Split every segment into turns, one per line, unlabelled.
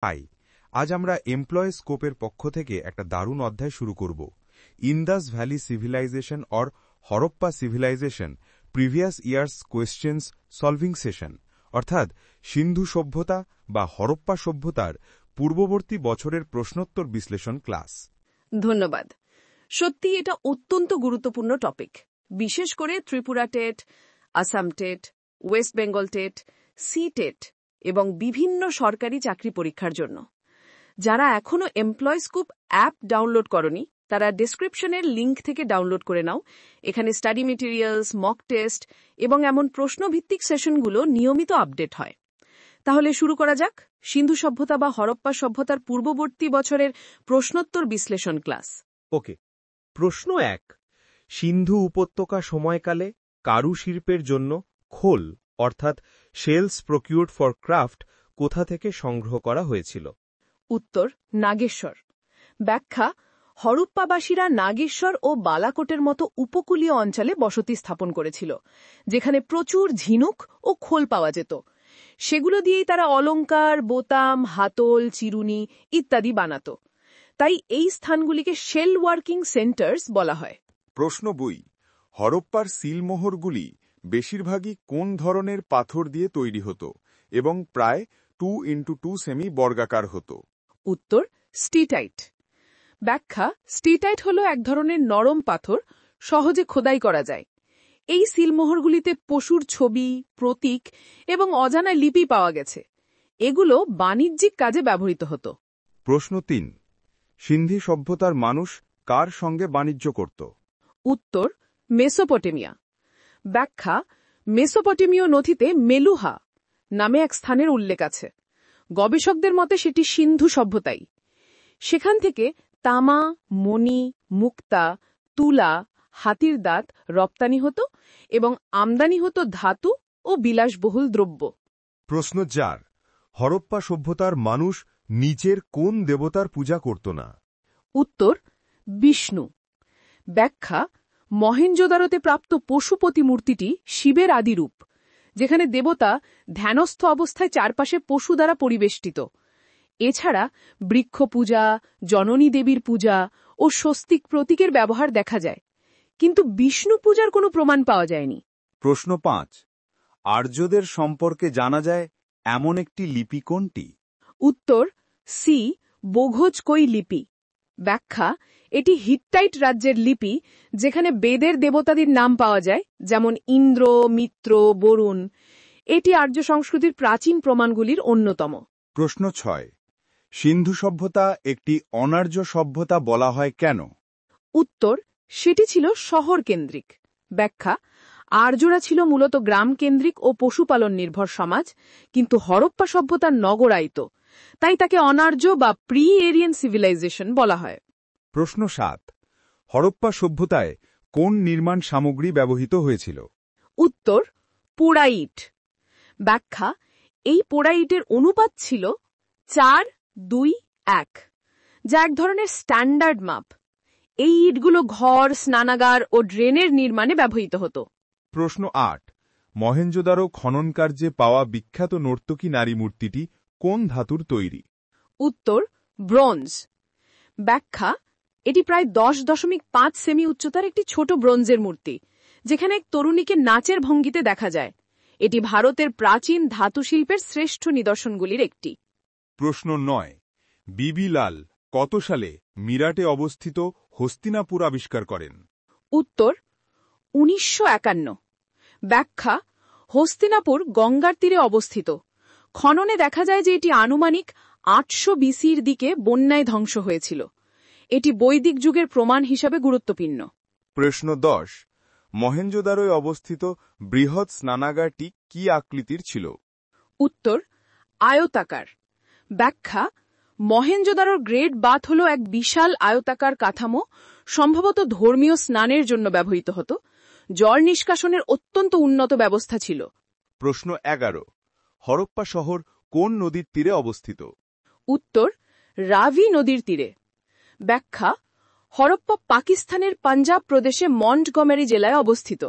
High, আজ আমরা employee স্কোপের পক্ষ থেকে একটা দারুণ অধ্যায় শুরু করব। Indus valley civilisation or Harappa civilisation previous years questions solving session, অর্থাৎ সিন্ধু সভ্যতা বা হরপ্পা সভ্যতার পূর্ববর্তী বছরের প্রশ্নোত্তর বিশ্লেষণ ক্লাস।
ধন্যবাদ। সত্যি এটা অত্যন্ত গুরুত্বপূর্ণ টপিক, বিশেষ করে Tripura TET, Assam TET, West Bengal TET, C TET এবং বিভিন্ন সরকারি চাকরি পরীক্ষার জন্য। যারা এখনো এমপ্লয় স্কুপ অ্যাপ ডাউনলোড করনি, তারা ডেসক্রিপশনের লিঙ্ক থেকে ডাউনলোড করে নাও। এখানে স্টাডি মেটেরিয়ালস, মক টেস্ট এবং এমন প্রশ্নভিত্তিক সেশনগুলো নিয়মিত আপডেট হয়। তাহলে শুরু করা যাক সিন্ধু সভ্যতা বা হরপ্পা সভ্যতার পূর্ববর্তী বছরের প্রশ্নোত্তর বিশ্লেষণ ক্লাস।
ওকে, প্রশ্ন 1। সিন্ধু উপত্যকা সময়কালে কারুশিল্পের জন্য খোল অর্থাৎ শেলস প্রকিউরড ফর ক্রাফট কোথা থেকে সংগ্রহ করা হয়েছিল?
উত্তর, নাগেশ্বর। ব্যাখ্যা, হরপ্পাবাসীরা নাগেশ্বর ও বালাকোটের মতো উপকূলীয় অঞ্চলে বসতি স্থাপন করেছিল, যেখানে প্রচুর ঝিনুক ও খোল পাওয়া যেত। সেগুলো দিয়েই তারা অলংকার, বোতাম, হাতল, চিরুনি ইত্যাদি বানাত। তাই এই স্থানগুলিকে শেল ওয়ার্কিং সেন্টার্স বলা হয়।
প্রশ্ন 2। হরপ্পার সিলমোহরগুলি বেশিরভাগই কোন ধরনের পাথর দিয়ে তৈরি হতো এবং প্রায় 2x2 সেমি বর্গাকার হতো?
উত্তর, স্টিটাইট। ব্যাখ্যা, স্টিটাইট হল এক ধরনের নরম পাথর, সহজে খোদাই করা যায়। এই সিলমোহরগুলিতে পশুর ছবি, প্রতীক এবং অজানা লিপি পাওয়া গেছে। এগুলো বাণিজ্যিক কাজে ব্যবহৃত হতো।
প্রশ্ন 3। সিন্ধি সভ্যতার মানুষ কার সঙ্গে বাণিজ্য করত?
উত্তর, মেসোপটেমিয়া। ব্যাখ্যা, মেসোপটেমীয় নথিতে মেলুহা নামে এক স্থানের উল্লেখ আছে। গবেষকদের মতে সেটি সিন্ধু সভ্যতাই। সেখান থেকে তামা, মণি, মুক্তা, তুলা, হাতির দাঁত রপ্তানি হতো এবং আমদানি হতো ধাতু ও বিলাসবহুল দ্রব্য।
প্রশ্ন 4। হরপ্পা সভ্যতার মানুষ নিচের কোন দেবতার পূজা করত না?
উত্তর, বিষ্ণু। ব্যাখ্যা, মহেঞ্জোদারোতে প্রাপ্ত পশুপতি মূর্তিটি শিবের আদিরূপ, যেখানে দেবতা ধ্যানস্থ অবস্থায় চারপাশে পশু দ্বারা পরিবেষ্টিত। এছাড়া বৃক্ষ পূজা, জননী দেবীর পূজা ও স্বস্তিক প্রতীকের ব্যবহার দেখা যায়, কিন্তু বিষ্ণু পূজার কোনো প্রমাণ পাওয়া যায়নি।
প্রশ্ন 5। আর্যদের সম্পর্কে জানা যায় এমন একটি লিপি কোনটি?
উত্তর, সি বোঘোজকই লিপি। ব্যাখ্যা, এটি হিট্টাইট রাজ্যের লিপি, যেখানে বেদের দেবতাদের নাম পাওয়া যায়, যেমন ইন্দ্র, মিত্র, বরুণ। এটি আর্য সংস্কৃতির প্রাচীন প্রমাণগুলির অন্যতম।
প্রশ্ন 6। সিন্ধু সভ্যতা একটি অনার্য সভ্যতা বলা হয় কেন?
উত্তর, সেটি ছিল শহর কেন্দ্রিক। ব্যাখ্যা, আর্যরা ছিল মূলত গ্রাম কেন্দ্রিক ও পশুপালন নির্ভর সমাজ, কিন্তু হরপ্পা সভ্যতা নগরায়িত, তাই তাকে অনার্য বা প্রি এরিয়ান সিভিলাইজেশন বলা হয়।
প্রশ্ন 7। হরপ্পা সভ্যতায় কোন নির্মাণ সামগ্রী ব্যবহৃত হয়েছিল?
উত্তর, পোড়াইট। ব্যাখ্যা, এই পোড়াইটের অনুপাত ছিল 4:2:1, যা এক ধরনের স্ট্যান্ডার্ড মাপ। এই ইটগুলো ঘর, স্নানাগার ও ড্রেনের নির্মাণে ব্যবহৃত হতো।
প্রশ্ন 8। মহেঞ্জোদারো খননকার্যে পাওয়া বিখ্যাত নর্তকী নারী মূর্তিটি কোন ধাতুর তৈরি?
উত্তর, ব্রোঞ্জ। ব্যাখ্যা, এটি প্রায় 10.5 সেমি উচ্চতার একটি ছোট ব্রোঞ্জের মূর্তি, যেখানে এক তরুণীকে নাচের ভঙ্গিতে দেখা যায়। এটি ভারতের প্রাচীন ধাতু শিল্পের শ্রেষ্ঠ নিদর্শনগুলির একটি।
প্রশ্ন 9। বিবি লাল কত সালে মিরাটে অবস্থিত হস্তিনাপুর আবিষ্কার করেন?
উত্তর, 1951। ব্যাখ্যা, হস্তিনাপুর গঙ্গার তীরে অবস্থিত। খননে দেখা যায় যে এটি আনুমানিক 800 বিসির দিকে বন্যায় ধ্বংস হয়েছিল। এটি বৈদিক যুগের প্রমাণ হিসাবে গুরুত্বপূর্ণ।
প্রশ্ন 10। মহেঞ্জোদারোয় অবস্থিত বৃহৎ স্নানাগারটি কি আকৃতির ছিল?
উত্তর, আয়তাকার। ব্যাখ্যা, মহেঞ্জোদারোর গ্রেট বাথ হল এক বিশাল আয়তাকার কাঠামো, সম্ভবত ধর্মীয় স্নানের জন্য ব্যবহৃত হতো। জল নিষ্কাশনের অত্যন্ত উন্নত ব্যবস্থা ছিল।
প্রশ্ন 11। হরপ্পা শহর কোন নদীর তীরে অবস্থিত?
উত্তর, রাভি নদীর তীরে। ব্যাখ্যা, হরপ্পা পাকিস্তানের পাঞ্জাব প্রদেশে মন্টগমেরি জেলায় অবস্থিত।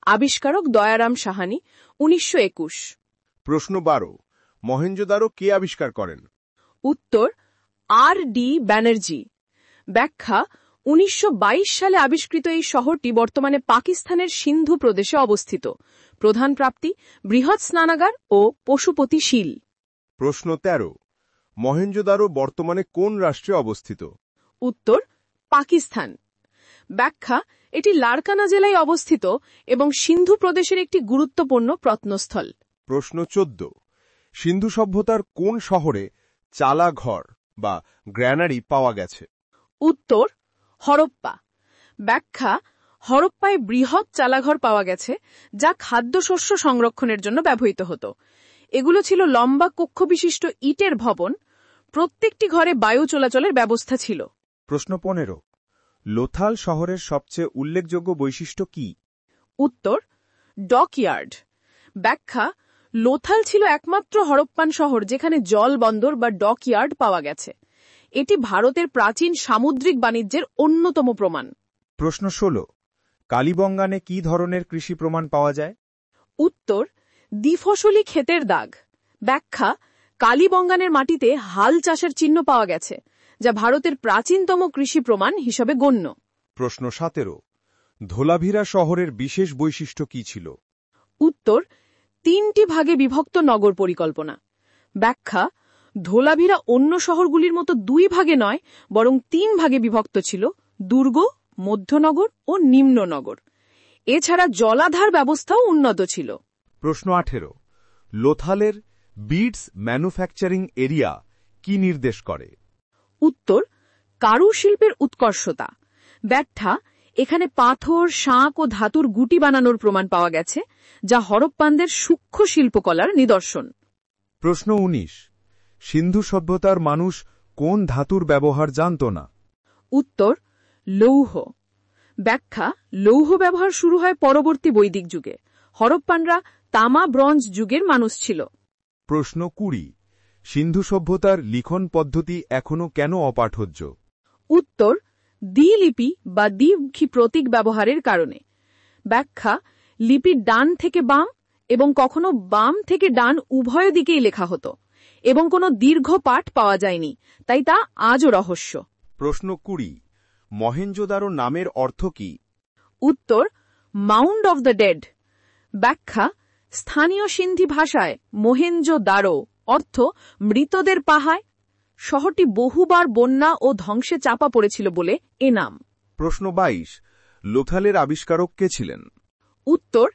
আবিষ্কারক দয়ারাম সাহানি, 1921।
প্রশ্ন 12। মহেঞ্জোদারো কে আবিষ্কার করেন?
উত্তর R.D. ব্যানার্জি। ব্যাখ্যা 1922 সালে আবিষ্কৃত এই শহরটি বর্তমানে পাকিস্তানের সিন্ধু প্রদেশে অবস্থিত। প্রধান প্রাপ্তি বৃহৎ স্নানাগার ও পশুপতি শিল।
প্রশ্ন 13 মহেঞ্জোদারো বর্তমানে কোন রাষ্ট্রে অবস্থিত?
উত্তর পাকিস্তান। ব্যাখ্যা এটি লারকানা জেলায় অবস্থিত এবং সিন্ধু প্রদেশের একটি গুরুত্বপূর্ণ প্রত্নস্থল।
প্রশ্ন 14 সিন্ধু সভ্যতার কোন শহরে চালা ঘর বা গ্র্যানারি পাওয়া গেছে?
উত্তর হরপ্পা। ব্যাখ্যা হরপ্পায় বৃহৎ চালাঘর পাওয়া গেছে যা খাদ্যশস্য সংরক্ষণের জন্য ব্যবহৃত হতো। এগুলো ছিল লম্বা কক্ষবিশিষ্ট ইটের ভবন। প্রত্যেকটি ঘরে বায়ু চলাচলের ব্যবস্থা ছিল।
প্রশ্ন 15 লোথাল শহরের সবচেয়ে উল্লেখযোগ্য বৈশিষ্ট্য কি?
উত্তর ডকইয়ার্ড। ব্যাখ্যা লোথাল ছিল একমাত্র হরপ্পান শহর যেখানে জল বন্দর বা ডকইয়ার্ড পাওয়া গেছে। এটি ভারতের প্রাচীন সামুদ্রিক বাণিজ্যের অন্যতম প্রমাণ।
প্রশ্ন 16 কালীবঙ্গানে কি ধরনের কৃষি প্রমাণ পাওয়া যায়?
উত্তর দ্বিফসলি ক্ষেতের দাগ। ব্যাখ্যা কালীবঙ্গানের মাটিতে হাল চাষের চিহ্ন পাওয়া গেছে যা ভারতের প্রাচীনতম কৃষি প্রমাণ হিসেবে গণ্য।
প্রশ্ন 17 ধোলাভিরা শহরের বিশেষ বৈশিষ্ট্য কি ছিল?
উত্তর 3টি ভাগে বিভক্ত নগর পরিকল্পনা। ব্যাখ্যা ধোলাভিরা অন্য শহরগুলির মতো 2 ভাগে নয় বরং 3 ভাগে বিভক্ত ছিল: দুর্গ, মধ্যনগর ও নিম্ননগর। এছাড়া জলাধার ব্যবস্থাও উন্নত ছিল।
প্রশ্ন 18 লোথালের বিডস ম্যানুফ্যাকচারিং এরিয়া কি নির্দেশ করে?
উত্তর কারুশিল্পের উৎকর্ষতা। ব্যাখ্যা এখানে পাথর, শাঁখ ও ধাতুর গুটি বানানোর প্রমাণ পাওয়া গেছে যা হরপ্পানদের সূক্ষ্ম শিল্পকলার নিদর্শন।
প্রশ্ন 19 সিন্ধু সভ্যতার মানুষ কোন ধাতুর ব্যবহার জানত না?
উত্তর লৌহ। ব্যাখ্যা লৌহ ব্যবহার শুরু হয় পরবর্তী বৈদিক যুগে। হরপ্পানরা তামা ব্রোঞ্জ যুগের মানুষ ছিল।
প্রশ্ন 20 সিন্ধু সভ্যতার লিখন পদ্ধতি এখনো কেন অপাঠ্য?
উত্তর দ্বিলিপি বা দ্বিমুখী প্রতীক ব্যবহারের কারণে। ব্যাখ্যা লিপি ডান থেকে বাম এবং কখনো বাম থেকে ডান উভয় দিকেই লেখা হতো এবং কোনো দীর্ঘ পাঠ পাওয়া যায়নি, তাই তা আজও রহস্য।
প্রশ্ন 20 মহেঞ্জোদারো নামের অর্থ কি?
উত্তর মাউন্ড অব দ্য ডেড। ব্যাখ্যা স্থানীয় সিন্ধি ভাষায় মহেঞ্জোদারো অর্থ মৃতদের পাহাড়। শহরটি বহুবার বন্যা ও ধ্বংসে চাপা পড়েছিল বলে এ নাম।
প্রশ্ন 22 লোথালের আবিষ্কারক কে ছিলেন?
উত্তর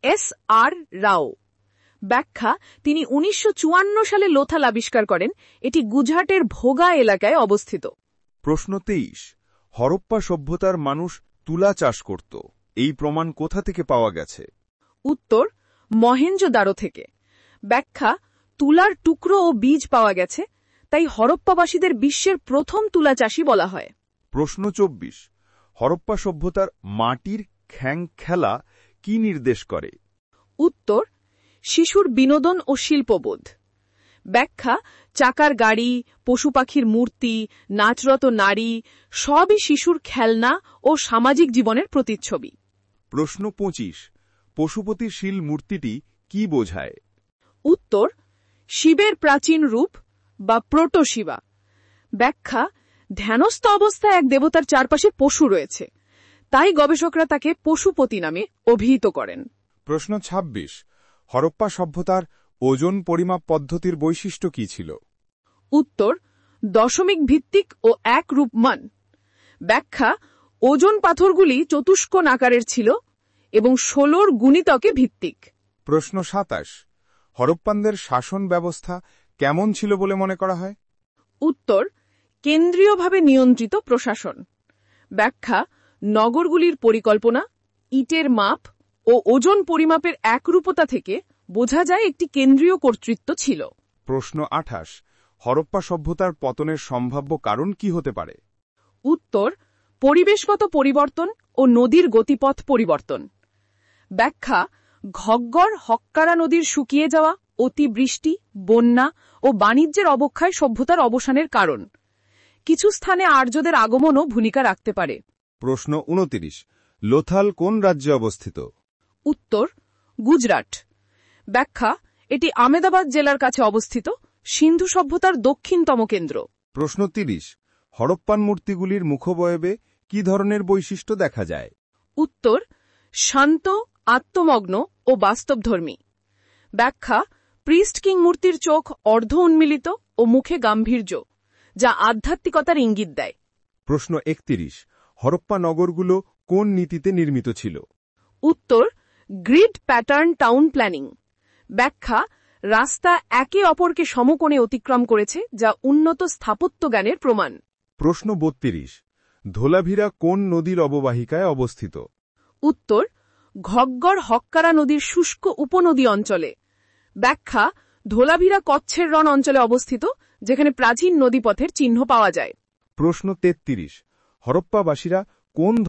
S.R. রাও। ব্যাখ্যা তিনি 1954 সালে লোথাল আবিষ্কার করেন। এটি গুজরাটের ভোগা এলাকায় অবস্থিত।
প্রশ্ন 23 হরপ্পা সভ্যতার মানুষ তুলা চাষ করত, এই প্রমাণ কোথা থেকে পাওয়া গেছে?
উত্তর মহেঞ্জোদারো থেকে। ব্যাখ্যা তুলার টুকরো ও বীজ পাওয়া গেছে, তাই হরপ্পাবাসীদের বিশ্বের প্রথম তুলা চাষী বলা হয়।
প্রশ্ন 24 হরপ্পা সভ্যতার মাটির খ্যাং খেলা কি নির্দেশ করে?
উত্তর শিশুর বিনোদন ও শিল্পবোধ। ব্যাখ্যা চাকার গাড়ি, পশু পাখির মূর্তি, নাচরত নারী সবই শিশুর খেলনা ও সামাজিক জীবনের প্রতিচ্ছবি।
প্রশ্ন 25 পশুপতি শিল মূর্তিটি কি বোঝায়?
উত্তর শিবের প্রাচীন রূপ বা প্রোটো-শিবা। ব্যাখ্যা ধ্যানস্থ অবস্থায় এক দেবতার চারপাশে পশু রয়েছে, তাই গবেষকরা তাকে পশুপতি নামে অভিহিত করেন।
প্রশ্ন 26 হরপ্পা সভ্যতার ওজন পরিমাপ পদ্ধতির বৈশিষ্ট্য কি ছিল?
উত্তর দশমিক ভিত্তিক ও এক রূপ মান। ব্যাখ্যা ওজন পাথরগুলি চতুষ্কোণ আকারের ছিল এবং 16 গুণিতকে ভিত্তিক।
প্রশ্ন 27 হরপ্পানদের শাসন ব্যবস্থা কেমন ছিল বলে মনে করা হয়?
উত্তর কেন্দ্রীয়ভাবে নিয়ন্ত্রিত প্রশাসন। ব্যাখ্যা নগরগুলির পরিকল্পনা, ইটের মাপ ও ওজন পরিমাপের একরূপতা থেকে বোঝা যায় একটি কেন্দ্রীয় কর্তৃত্ব ছিল।
প্রশ্ন 28 হরপ্পা সভ্যতার পতনের সম্ভাব্য কারণ কি হতে পারে?
উত্তর পরিবেশগত পরিবর্তন ও নদীর গতিপথ পরিবর্তন। ব্যাখ্যা ঘগ্গর হক্কারা নদীর শুকিয়ে যাওয়া, অতিবৃষ্টি, বন্যা ও বাণিজ্যের অবক্ষয় সভ্যতার অবসানের কারণ। কিছু স্থানে আর্যদের আগমনও ভূমিকা রাখতে পারে।
প্রশ্ন 29 লোথাল কোন রাজ্যে অবস্থিত?
উত্তর গুজরাট। ব্যাখ্যা এটি আমেদাবাদ জেলার কাছে অবস্থিত সিন্ধু সভ্যতার দক্ষিণতম কেন্দ্র।
প্রশ্ন 30 হরপ্পান মূর্তিগুলির মুখবয়বে কি ধরনের বৈশিষ্ট্য দেখা যায়?
উত্তর শান্ত, আত্মমগ্ন ও বাস্তবধর্মী। ব্যাখ্যা প্রিস্ট কিং মূর্তির চোখ অর্ধ উন্মিলিত ও মুখে গাম্ভীর্য, যা আধ্যাত্মিকতার ইঙ্গিত দেয়।
প্রশ্ন 31 হরপ্পা নগরগুলো কোন নীতিতে নির্মিত ছিল?
উত্তর গ্রিড প্যাটার্ন টাউন প্ল্যানিং। ব্যাখ্যা রাস্তা একে অপরকে সমকোণে অতিক্রম করেছে, যা উন্নত স্থাপত্য জ্ঞানের প্রমাণ।
প্রশ্ন 32 ধোলাভিরা কোন নদীর অববাহিকায় অবস্থিত?
উত্তর ঘগ্গর হক্কারা নদীর শুষ্ক উপনদী অঞ্চলে। ব্যাখ্যা ধোলাভিরা কচ্ছের রণ অঞ্চলে অবস্থিত, যেখানে প্রাচীন নদীপথের চিহ্ন পাওয়া যায়।
প্রশ্ন 33 হরপ্পাবাসীরা কোন